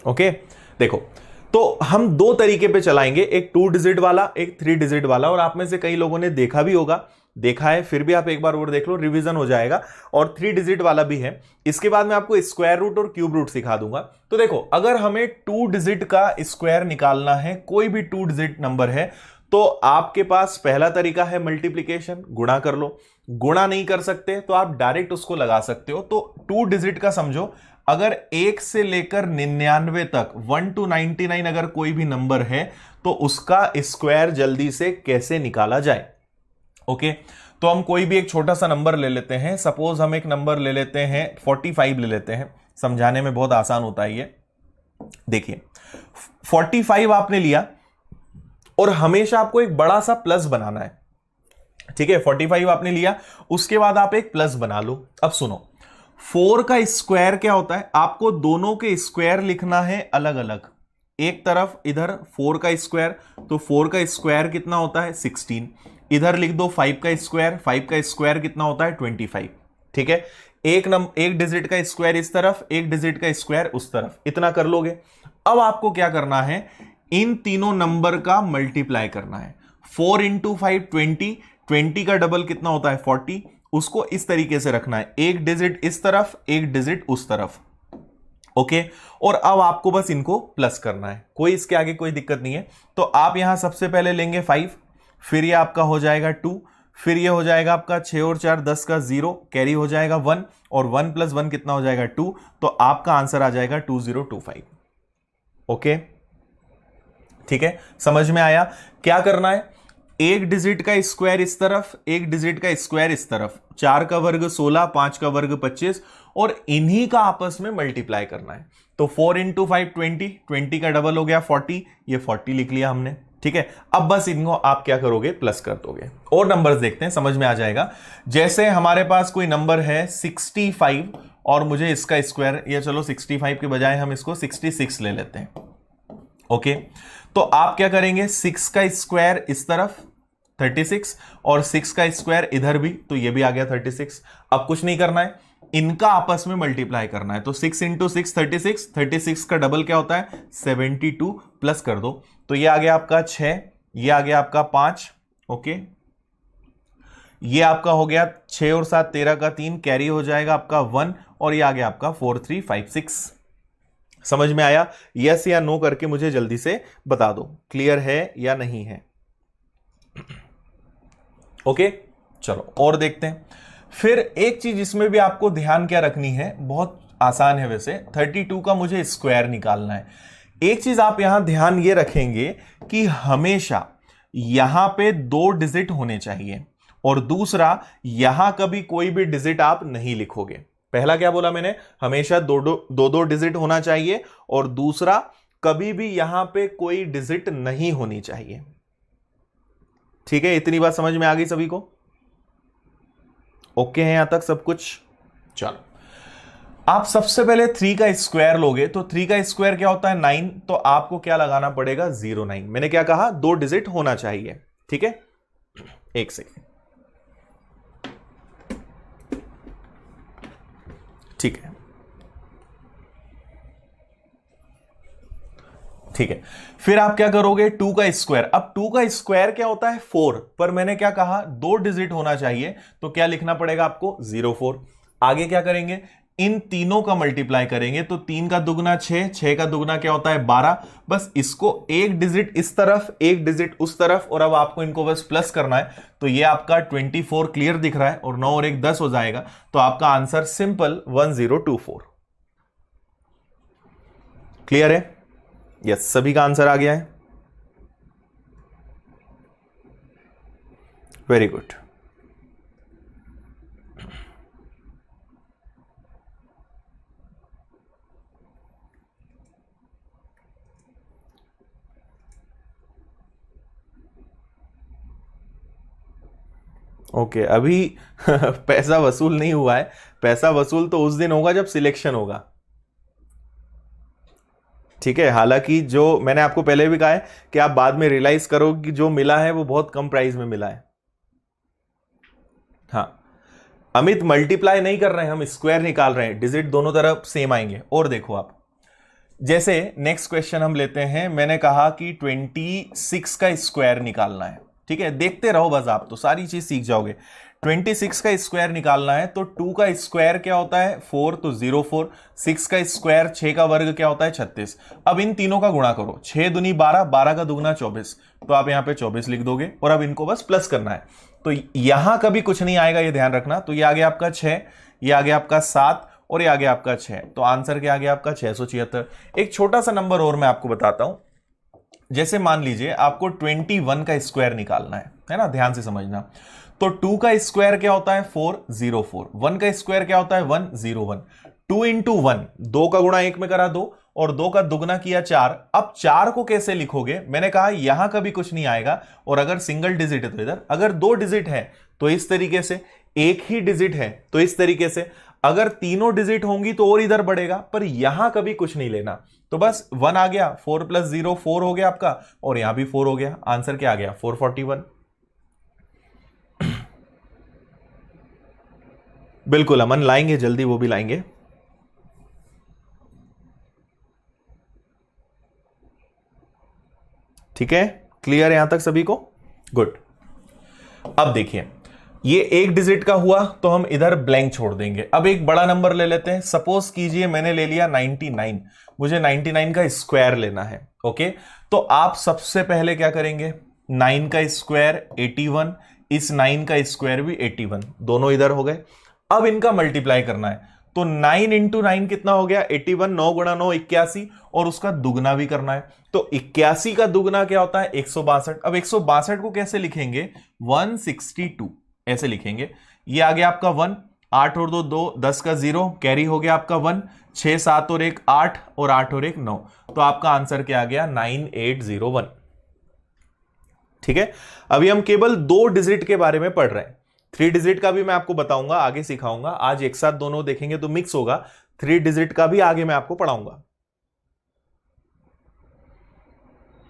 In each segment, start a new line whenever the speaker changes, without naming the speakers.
Okay देखो, तो हम दो तरीके पे चलाएंगे, एक 2 डिजिट वाला, एक 3 डिजिट वाला। और आप में से कई लोगों ने देखा भी होगा, देखा है, फिर भी आप एक बार और देख लो, रिवीजन हो जाएगा। और 3 डिजिट वाला भी है। इसके बाद मैं आपको स्क्वायर रूट और क्यूब रूट सिखा दूंगा। तो देखो, अगर हमें 2 डिजिट का स्क्वायर निकालना है, कोई भी 2 डिजिट नंबर है, तो आपके पास पहला तरीका है मल्टीप्लीकेशन, गुणा कर लो। गुणा नहीं कर सकते तो आप डायरेक्ट उसको लगा सकते हो। तो 2 डिजिट का समझो, अगर 1 से लेकर 99 तक 1 to 99 अगर कोई भी नंबर है, तो उसका स्क्वायर जल्दी से कैसे निकाला जाए। ओके, तो हम कोई भी एक छोटा सा नंबर ले लेते हैं। सपोज हम एक नंबर ले लेते हैं 45 ले लेते हैं, समझाने में बहुत आसान होता है ये। देखिए 45 आपने लिया और हमेशा आपको एक बड़ा सा प्लस बनाना है। ठीक है, 45 आपने लिया, उसके बाद आप एक प्लस बना लो। अब सुनो, 4 का स्क्वायर क्या होता है, आपको दोनों के स्क्वायर लिखना है अलग अलग। एक तरफ इधर 4 का स्क्वायर, तो 4 का स्क्वायर कितना होता है 16। इधर लिख दो 5 का स्क्वायर, 5 का स्क्वायर कितना होता है 25। ठीक है, एक डिजिट का स्क्वायर इस तरफ, एक डिजिट का स्क्वायर उस तरफ, इतना कर लोगे। अब आपको क्या करना है, इन तीनों नंबर का मल्टीप्लाई करना है। 4 इंटू 5 20, 20 का डबल कितना होता है 40। उसको इस तरीके से रखना है, एक डिजिट इस तरफ, एक डिजिट उस तरफ। ओके, और अब आपको बस इनको प्लस करना है, कोई इसके आगे कोई दिक्कत नहीं है। तो आप यहां सबसे पहले लेंगे 5, फिर ये आपका हो जाएगा 2, फिर ये हो जाएगा आपका 6 और 4 10 का 0, कैरी हो जाएगा 1, और 1 प्लस 1 कितना हो जाएगा 2। तो आपका आंसर आ जाएगा 2025। ओके, ठीक है, समझ में आया। क्या करना है, एक डिजिट का स्क्वायर इस तरफ, एक डिजिट का स्क्वायर इस तरफ, 4 का वर्ग 16, 5 का वर्ग 25, और इन्हीं का आपस में मल्टीप्लाई करना है। तो 4 इंटू 5 20, 20 का डबल हो गया 40, ये 40 लिख लिया हमने। ठीक है, अब बस इनको आप क्या करोगे, प्लस कर दोगे। और नंबर्स देखते हैं, समझ में आ जाएगा। जैसे हमारे पास कोई नंबर है 65, और मुझे इसका स्क्वायर, या चलो 65 के बजाय हम इसको 66 ले लेते हैं। ओके, तो आप क्या करेंगे, 6 का स्क्वायर इस तरफ 36, और 6 का स्क्वायर इधर भी, तो ये भी आ गया 36। अब कुछ नहीं करना है, इनका आपस में मल्टीप्लाई करना है। तो 6 इंटू 6 36, 36 का डबल क्या होता है 72, प्लस कर दो। तो ये आ गया आपका 6, ये आ गया आपका 5। ओके, ये आपका हो गया 6 और 7 13 का 3, कैरी हो जाएगा आपका 1, और ये आ गया आपका 4 3 5 6। समझ में आया, यस या नो करके मुझे जल्दी से बता दो, क्लियर है या नहीं है। ओके, चलो और देखते हैं। फिर एक चीज इसमें भी आपको ध्यान क्या रखनी है, बहुत आसान है वैसे। 32 का मुझे स्क्वायर निकालना है। एक चीज आप यहां ध्यान ये रखेंगे कि हमेशा यहां पे 2 डिजिट होने चाहिए, और दूसरा यहां कभी कोई भी डिजिट आप नहीं लिखोगे। पहला क्या बोला मैंने, हमेशा दो डिजिट होना चाहिए, और दूसरा कभी भी यहां पे कोई डिजिट नहीं होनी चाहिए। ठीक है, इतनी बात समझ में आ गई सभी को? ओके है यहां तक सब कुछ? चलो, आप सबसे पहले 3 का स्क्वायर लोगे, तो 3 का स्क्वायर क्या होता है 9, तो आपको क्या लगाना पड़ेगा 09। मैंने क्या कहा, 2 डिजिट होना चाहिए। ठीक है, एक सेकेंड, ठीक है, ठीक है। फिर आप क्या करोगे, 2 का स्क्वायर। अब 2 का स्क्वायर क्या होता है 4, पर मैंने क्या कहा 2 डिजिट होना चाहिए, तो क्या लिखना पड़ेगा आपको 04। आगे क्या करेंगे, इन तीनों का मल्टीप्लाई करेंगे, तो 3 का दुगना 6, 6 का दुगना क्या होता है 12। बस इसको एक डिजिट इस तरफ, एक डिजिट उस तरफ, और अब आपको इनको बस प्लस करना है। तो ये आपका 24 क्लियर दिख रहा है, और 9 और 1 10 हो जाएगा। तो आपका आंसर सिंपल 1024। क्लियर है? यस, सभी का आंसर आ गया है। Very good. ओके, अभी पैसा वसूल नहीं हुआ है। पैसा वसूल तो उस दिन होगा जब सिलेक्शन होगा। ठीक है, हालांकि जो मैंने आपको पहले भी कहा है कि आप बाद में रियलाइज करो कि जो मिला है वो बहुत कम प्राइस में मिला है। हाँ, अमित मल्टीप्लाई नहीं कर रहे हैं, हम स्क्वायर निकाल रहे हैं, डिजिट दोनों तरफ सेम आएंगे। और देखो आप जैसे नेक्स्ट क्वेश्चन हम लेते हैं, मैंने कहा कि 26 का स्क्वायर निकालना है। ठीक है, देखते रहो बस, आप तो सारी चीज सीख जाओगे। 26 का स्क्वायर निकालना है तो 2 का स्क्वायर क्या होता है 4, तो 0 4। 6 का स्क्वायर 6 का वर्ग क्या होता है 36। अब इन तीनों का गुणा करो, 6 दूनी 12, 12 का दुगना 24, तो आप यहां पे 24 लिख दोगे और अब इनको बस प्लस करना है। तो यहां कभी कुछ नहीं आएगा, ये ध्यान रखना। तो ये आ गया आपका 6, ये आ गया आपका 7 और ये आ गया आपका 6, तो आंसर क्या आ गया आपका 676। एक छोटा सा नंबर और मैं आपको बताता हूं। जैसे मान लीजिए आपको 21 का स्क्वायर निकालना है ना, ध्यान से समझना। तो 2 का स्क्वायर क्या होता है 404, 1 का स्क्वायर क्या होता है 101। 2 इंटू 1, 2 का गुणा 1 में करा 2 और 2 का दुगना किया 4। अब 4 को कैसे लिखोगे, मैंने कहा यहां कभी कुछ नहीं आएगा, और अगर सिंगल डिजिट है तो इधर, अगर 2 डिजिट है तो इस तरीके से, एक ही डिजिट है तो इस तरीके से, अगर तीनों डिजिट होंगी तो और इधर बढ़ेगा, पर यहां कभी कुछ नहीं लेना। तो बस 1 आ गया, 4 + 0 4 हो गया आपका, और यहां भी 4 हो गया। आंसर क्या आ गया 441। बिल्कुल अमन, लाएंगे जल्दी, वो भी लाएंगे। ठीक है, क्लियर है यहां तक सभी को? गुड। अब देखिए, ये एक डिजिट का हुआ तो हम इधर ब्लैंक छोड़ देंगे। अब एक बड़ा नंबर ले लेते हैं, सपोज कीजिए मैंने ले लिया 99, मुझे 99 का स्क्वायर लेना है। ओके, तो आप सबसे पहले क्या करेंगे, 9 का स्क्वायर 81, इस 9 का स्क्वायर भी 81, दोनों इधर हो गए। अब इनका मल्टीप्लाई करना है, तो 9 इंटू 9 कितना हो गया 81, 9 गुणा 9 81, और उसका दुगना भी करना है। तो 81 का दुगना क्या होता है 162। अब 162 को कैसे लिखेंगे 162 ऐसे लिखेंगे। ये आ गया आपका 1, 8 और 2 2, 10 का 0 कैरी हो गया आपका 1, 6 7 और 1 8 और 8 और 1 9, तो आपका आंसर क्या आ गया 9801। ठीक है, अभी हम केवल 2 डिजिट के बारे में पढ़ रहे हैं। 3 डिजिट का भी मैं आपको बताऊंगा, आगे सिखाऊंगा। आज एक साथ दोनों देखेंगे तो मिक्स होगा। 3 डिजिट का भी आगे मैं आपको पढ़ाऊंगा।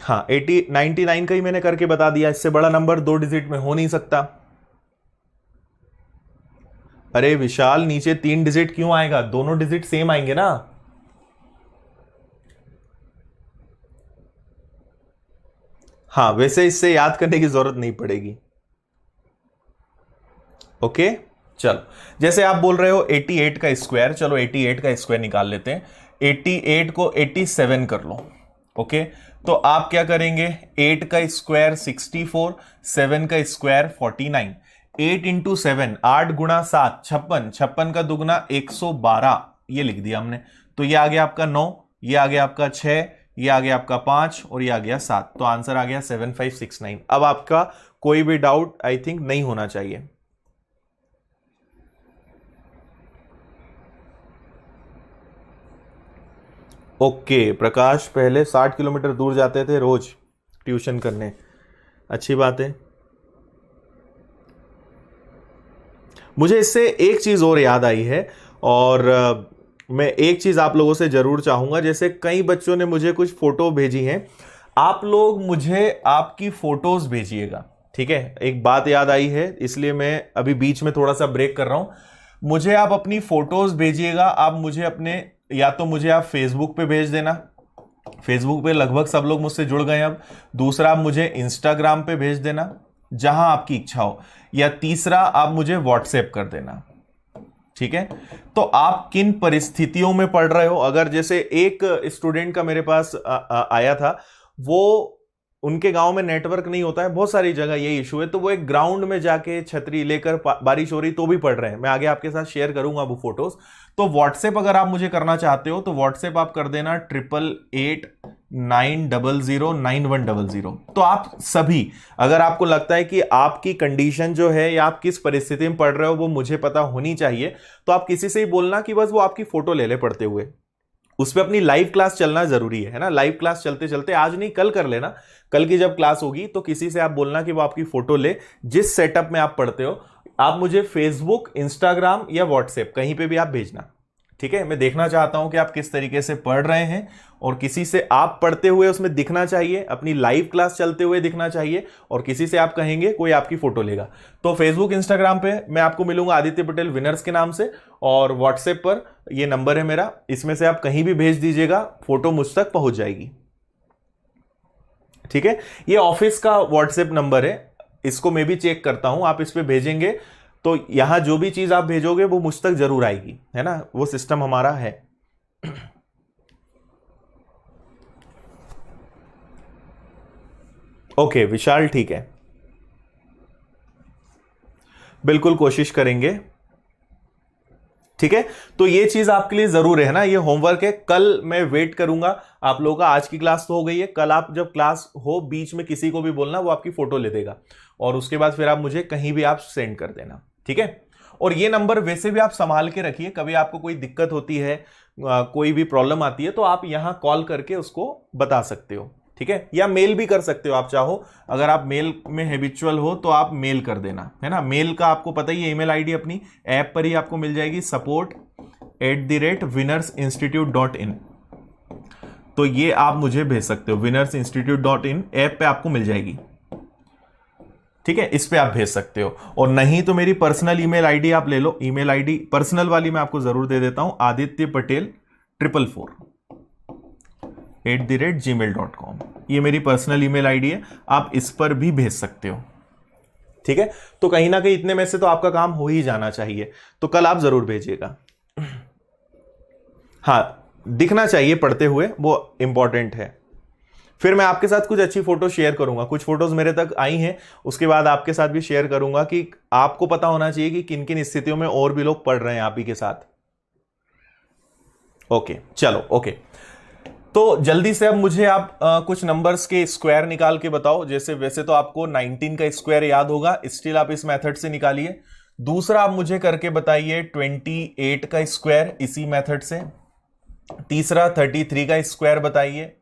हाँ, 99 का ही मैंने करके बता दिया, इससे बड़ा नंबर 2 डिजिट में हो नहीं सकता। अरे विशाल, नीचे 3 डिजिट क्यों आएगा, दोनों डिजिट सेम आएंगे ना। हाँ, वैसे इससे याद करने की जरूरत नहीं पड़ेगी। ओके, चलो, जैसे आप बोल रहे हो 88 का स्क्वायर, चलो 88 का स्क्वायर निकाल लेते हैं। 88 को 87 कर लो। ओके, तो आप क्या करेंगे, 8 का स्क्वायर 64, 7 का स्क्वायर 49, 8 इंटू 7, 8 गुणा 7 56, 56 का दुगना 112, ये लिख दिया हमने। तो ये आ गया आपका 9, ये आ गया आपका 6, ये आ गया आपका 5 और ये आ गया 7, तो आंसर आ गया 7569। अब आपका कोई भी डाउट आई थिंक नहीं होना चाहिए। ओके, प्रकाश पहले 60 किलोमीटर दूर जाते थे रोज ट्यूशन करने, अच्छी बात है। मुझे इससे एक चीज और याद आई है, और मैं एक चीज आप लोगों से जरूर चाहूंगा। जैसे कई बच्चों ने मुझे कुछ फोटो भेजी हैं, आप लोग मुझे आपकी फोटोज भेजिएगा। ठीक है, एक बात याद आई है, इसलिए मैं अभी बीच में थोड़ा सा ब्रेक कर रहा हूं। मुझे आप अपनी फोटोज भेजिएगा। आप मुझे अपने, या तो मुझे आप फेसबुक पे भेज देना, फेसबुक पे लगभग सब लोग मुझसे जुड़ गए अब। दूसरा, आप मुझे इंस्टाग्राम पे भेज देना, जहां आपकी इच्छा हो। या तीसरा, आप मुझे व्हाट्सएप कर देना। ठीक है, तो आप किन परिस्थितियों में पढ़ रहे हो। अगर जैसे एक स्टूडेंट का मेरे पास आया था, वो उनके गांव में नेटवर्क नहीं होता है, बहुत सारी जगह यही इशू है, तो वो एक ग्राउंड में जाके छतरी लेकर, बारिश हो रही तो भी पढ़ रहे हैं। मैं आगे आपके साथ शेयर करूंगा वो फोटोज। तो व्हाट्सएप अगर आप मुझे करना चाहते हो तो व्हाट्सएप आप कर देना 8889009100। तो आप सभी, अगर आपको लगता है कि आपकी कंडीशन जो है या आप किस परिस्थिति में पढ़ रहे हो वो मुझे पता होनी चाहिए, तो आप किसी से ही बोलना कि बस वो आपकी फोटो ले ले पढ़ते हुए। उस पर अपनी लाइव क्लास चलना जरूरी है ना, लाइव क्लास चलते चलते, आज नहीं कल कर लेना। कल की जब क्लास होगी तो किसी से आप बोलना कि वो आपकी फोटो ले, जिस सेटअप में आप पढ़ते हो। आप मुझे फेसबुक, इंस्टाग्राम या व्हाट्सएप कहीं पे भी आप भेजना। ठीक है, मैं देखना चाहता हूं कि आप किस तरीके से पढ़ रहे हैं, और किसी से आप पढ़ते हुए उसमें दिखना चाहिए, अपनी लाइव क्लास चलते हुए दिखना चाहिए, और किसी से आप कहेंगे कोई आपकी फोटो लेगा। तो फेसबुक इंस्टाग्राम पे मैं आपको मिलूंगा आदित्य पटेल विनर्स के नाम से, और व्हाट्सएप पर ये नंबर है मेरा, इसमें से आप कहीं भी भेज दीजिएगा, फोटो मुझ तक पहुंच जाएगी। ठीक है, ये ऑफिस का व्हाट्सएप नंबर है, इसको मैं भी चेक करता हूं, आप इस पे भेजेंगे तो यहां जो भी चीज आप भेजोगे वो मुझ तक जरूर आएगी, है ना, वो सिस्टम हमारा है। ओके विशाल, ठीक है, बिल्कुल कोशिश करेंगे। ठीक है, तो ये चीज आपके लिए जरूर है ना, ये होमवर्क है, कल मैं वेट करूंगा आप लोगों का। आज की क्लास तो हो गई है, कल आप जब क्लास हो बीच में किसी को भी बोलना, वो आपकी फोटो ले देगा, और उसके बाद फिर आप मुझे कहीं भी आप सेंड कर देना। ठीक है, और ये नंबर वैसे भी आप संभाल के रखिए, कभी आपको कोई दिक्कत होती है, कोई भी प्रॉब्लम आती है, तो आप यहां कॉल करके उसको बता सकते हो। ठीक है, या मेल भी कर सकते हो आप चाहो, अगर आप मेल में हैबिचुअल हो तो आप मेल कर देना, है ना। मेल का आपको पता ही है, ईमेल आईडी अपनी ऐप पर ही आपको मिल जाएगी, support@winnersinstitute.in। तो ये आप मुझे भेज सकते हो, winnersinstitute.in ऐप पे आपको मिल जाएगी। ठीक है, इस पे आप भेज सकते हो, और नहीं तो मेरी पर्सनल ईमेल आईडी आप ले लो, ईमेल आईडी पर्सनल वाली मैं आपको जरूर दे देता हूं, adityapatel444@gmail.com, ये मेरी पर्सनल ईमेल आईडी है, आप इस पर भी भेज सकते हो। ठीक है, तो कहीं ना कहीं इतने में से तो आपका काम हो ही जाना चाहिए, तो कल आप जरूर भेजिएगा। हाँ, दिखना चाहिए पढ़ते हुए, वो इंपॉर्टेंट है। फिर मैं आपके साथ कुछ अच्छी फोटो शेयर करूंगा, कुछ फोटोज मेरे तक आई हैं, उसके बाद आपके साथ भी शेयर करूंगा, कि आपको पता होना चाहिए कि किन किन स्थितियों में और भी लोग पढ़ रहे हैं आप ही के साथ। ओके, चलो ओके, तो जल्दी से अब मुझे आप कुछ नंबर्स के स्क्वायर निकाल के बताओ। जैसे वैसे तो आपको 19 का स्क्वायर याद होगा, स्टिल आप इस मेथड से निकालिए। दूसरा आप मुझे करके बताइए 28 का स्क्वायर, इसी मेथड से। तीसरा 33 का स्क्वायर बताइए।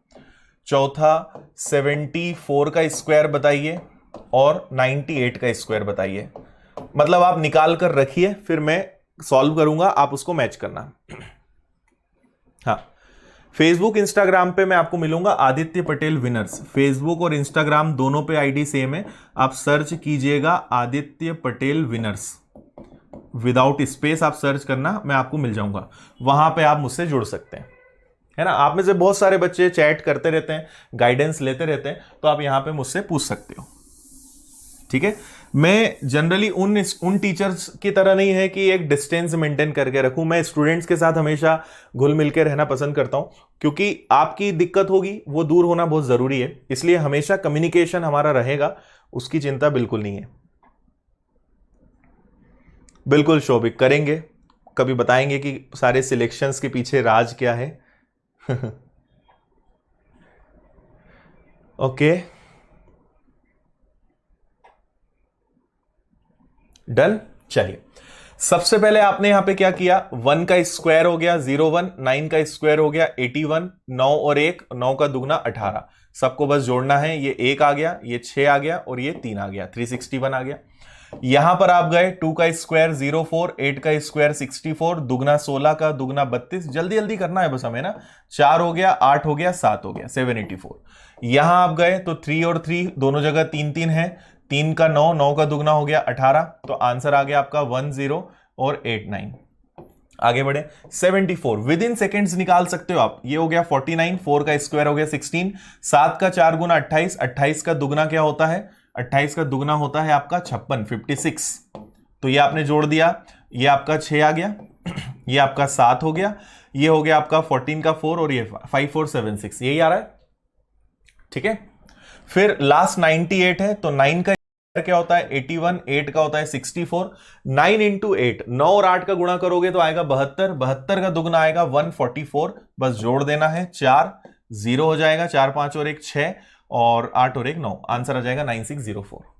चौथा 74 का स्क्वायर बताइए, और 98 का स्क्वायर बताइए। मतलब आप निकाल कर रखिए, फिर मैं सॉल्व करूंगा, आप उसको मैच करना। हाँ, फेसबुक इंस्टाग्राम पे मैं आपको मिलूंगा आदित्य पटेल विनर्स, फेसबुक और इंस्टाग्राम दोनों पे आईडी सेम है, आप सर्च कीजिएगा Aditya Patel winners, without space आप सर्च करना, मैं आपको मिल जाऊंगा, वहां पे आप मुझसे जुड़ सकते हैं, है ना। आप में से बहुत सारे बच्चे चैट करते रहते हैं, गाइडेंस लेते रहते हैं, तो आप यहां पे मुझसे पूछ सकते हो। ठीक है, मैं जनरली उन टीचर्स की तरह नहीं है कि एक डिस्टेंस मेंटेन करके रखूं, मैं स्टूडेंट्स के साथ हमेशा घुल मिल के रहना पसंद करता हूं, क्योंकि आपकी दिक्कत होगी वो दूर होना बहुत जरूरी है, इसलिए हमेशा कम्युनिकेशन हमारा रहेगा, उसकी चिंता बिल्कुल नहीं है। बिल्कुल शोभिक, करेंगे, कभी बताएंगे कि सारे सिलेक्शंस के पीछे राज क्या है। Okay, done. चलिए, सबसे पहले आपने यहां पे क्या किया, 1 का स्क्वायर हो गया 01, 9 का स्क्वायर हो गया 81, 9 और 1, 9 का दुगना 18, सबको बस जोड़ना है, ये 1 आ गया, ये 6 आ गया, और ये 3 आ गया, 361 आ गया। यहां पर आप गए 2 का स्क्वायर 04, 8 का स्क्वायर 64, दुगना 16 का दुगना 32, जल्दी जल्दी करना है बस हमें ना, 4 हो गया, 8 हो गया, 7 हो गया, 784। यहां आप गए तो 3 और 3 दोनों जगह 3 3 है, 3 का 9, 9 का दुगना हो गया 18, तो आंसर आ गया आपका 10 और 89। आगे बढ़े, 74 विद इन सेकेंड्स निकाल सकते हो आप, ये हो गया 49, 4 का स्क्वायर हो गया 16, 7 का 4 गुना 28, 28 का दुगना क्या होता है, 28 का दुगना होता है आपका 56, 56, तो ये आपने जोड़ दिया, ये आपका 6 आ गया, ये आपका 7 हो गया, ये हो गया आपका 14 का 4, और ये 5476, यही आ रहा है। ठीक है, फिर लास्ट 98 है, तो 9 का क्या होता है 81, 8 का होता है 64, 9 इंटू 8, 9 और 8 का गुणा करोगे तो आएगा 72, 72 का दुगना आएगा 144, बस जोड़ देना है, 4 0 हो जाएगा, 4 5 और 1 6, और 8 और 1 9, आंसर आ जाएगा 9604।